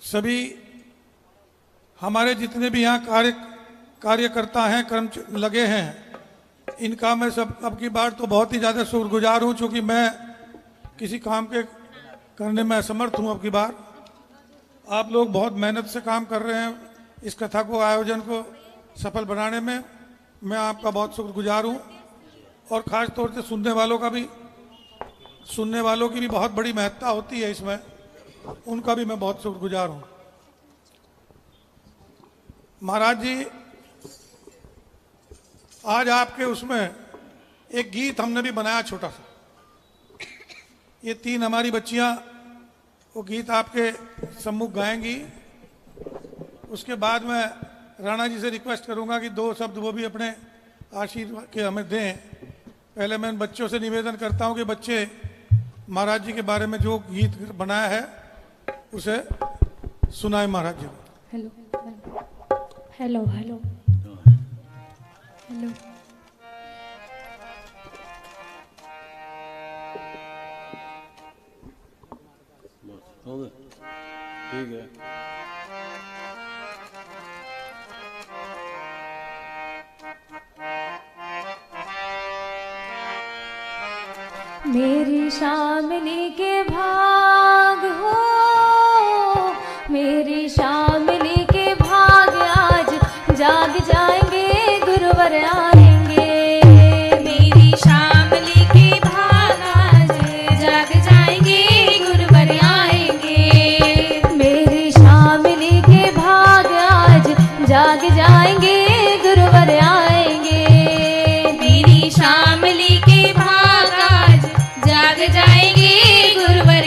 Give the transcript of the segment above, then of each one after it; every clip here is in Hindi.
सभी हमारे जितने भी यहाँ कार्यकर्ता हैं, कर्म लगे हैं, इनका मैं सब अब की बार तो बहुत ही ज़्यादा शुक्रगुजार हूँ, चूँकि मैं किसी काम के करने में असमर्थ हूँ। अब की बार आप लोग बहुत मेहनत से काम कर रहे हैं इस कथा को, आयोजन को सफल बनाने में। मैं आपका बहुत शुक्रगुजार हूँ और ख़ास तौर से सुनने वालों की भी बहुत बड़ी महत्ता होती है इसमें, उनका भी मैं बहुत शुक्रगुजार हूँ। महाराज जी, आज आपके उसमें एक गीत हमने भी बनाया छोटा सा। ये 3 हमारी बच्चियां वो गीत आपके सम्मुख गाएंगी। उसके बाद मैं राणा जी से रिक्वेस्ट करूंगा कि 2 शब्द वो भी अपने आशीर्वाद के हमें दें। पहले मैं इन बच्चों से निवेदन करता हूं कि बच्चे महाराज जी के बारे में जो गीत बनाया है उसे सुनाए Maharaj ji. Hello hello hello hello. हो गए, ठीक है। मेरी शामिली के भाग हो, मेरी शामिली के भाग आज जाग जाएंगे, गुरुवर आएंगे। मेरी शामिली के भाग आज जाग जाएंगे, गुरुवर आएंगे। मेरी शामिली के भाग आज जाग जाएंगे, गुरुवर आएंगे। मेरी शामिली के भाग आज जाग जाएंगे, गुरुवर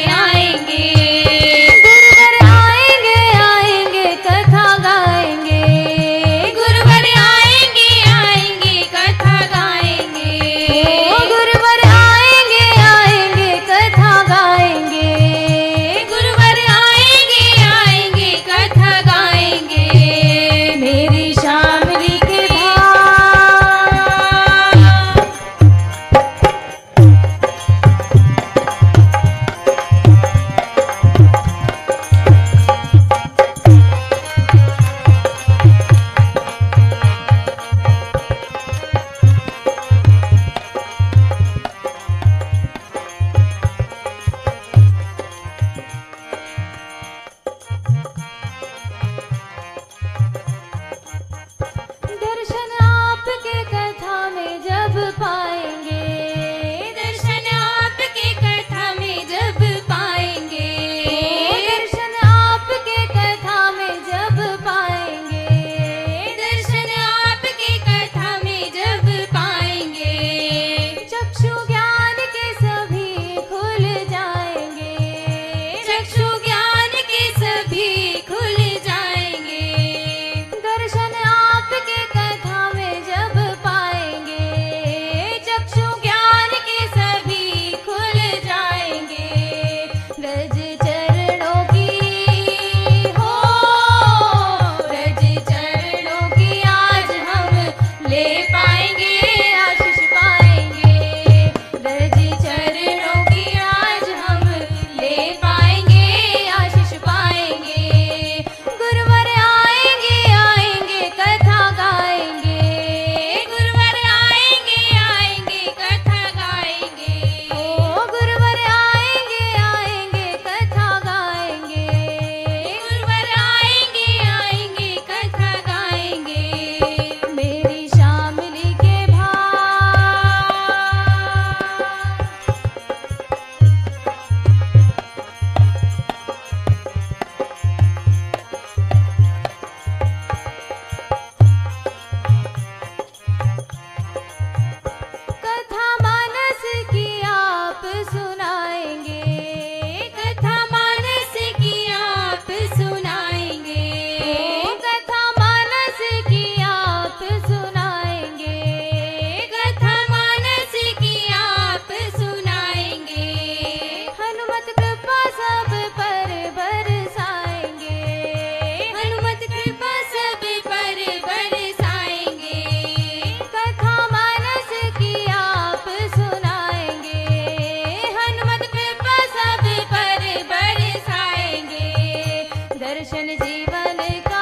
दर्शन जीवन का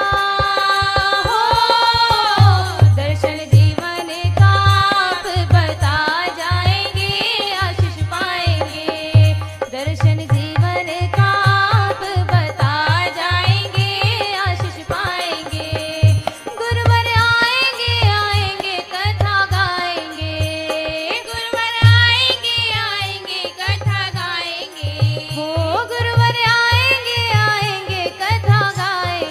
हो, दर्शन जीवन का आप बता जाएंगे, आशीष पाएंगे। दर्शन जीवन का आप बता जाएंगे, आशीष पाएंगे। गुरुवर आएंगे आएंगे कथा गाएंगे, गुरुवर आएंगे आएंगे कथा गाएंगे। हो गुरुवर आएंगे आएंगे कथा गाएंगे।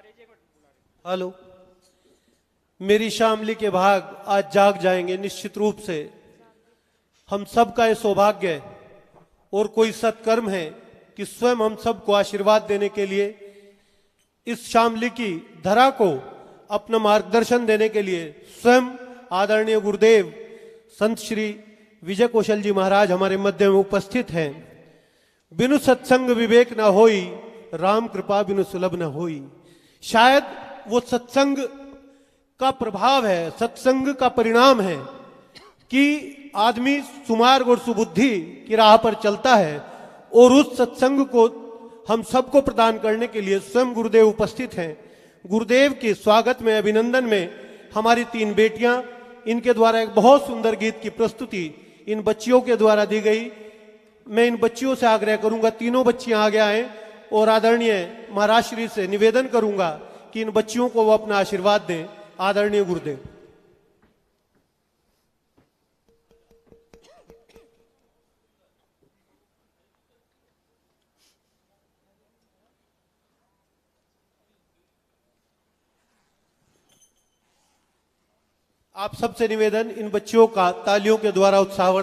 हेलो, मेरी शामली के भाग आज जाग जाएंगे निश्चित रूप से। हम सब का ये सौभाग्य है और कोई सत्कर्म है कि स्वयं हम सबको आशीर्वाद देने के लिए इस शामली की धरा को अपना मार्गदर्शन देने के लिए स्वयं आदरणीय गुरुदेव संत श्री विजय कौशल जी महाराज हमारे मध्य में उपस्थित हैं। बिनु सत्संग विवेक न होई, राम कृपा बिनु सुलभ न होई। शायद वो सत्संग का प्रभाव है, सत्संग का परिणाम है कि आदमी सुमार्ग और सुबुद्धि की राह पर चलता है, और उस सत्संग को हम सबको प्रदान करने के लिए स्वयं गुरुदेव उपस्थित हैं। गुरुदेव के स्वागत में, अभिनंदन में हमारी 3 बेटियां, इनके द्वारा एक बहुत सुंदर गीत की प्रस्तुति इन बच्चियों के द्वारा दी गई। मैं इन बच्चियों से आग्रह करूंगा, तीनों बच्चियां आगे आएं, और आदरणीय महाराज श्री से निवेदन करूंगा कि इन बच्चियों को वो अपना आशीर्वाद दें। आदरणीय गुरुदेव। आप सबसे निवेदन, इन बच्चियों का तालियों के द्वारा उत्साहवर्धन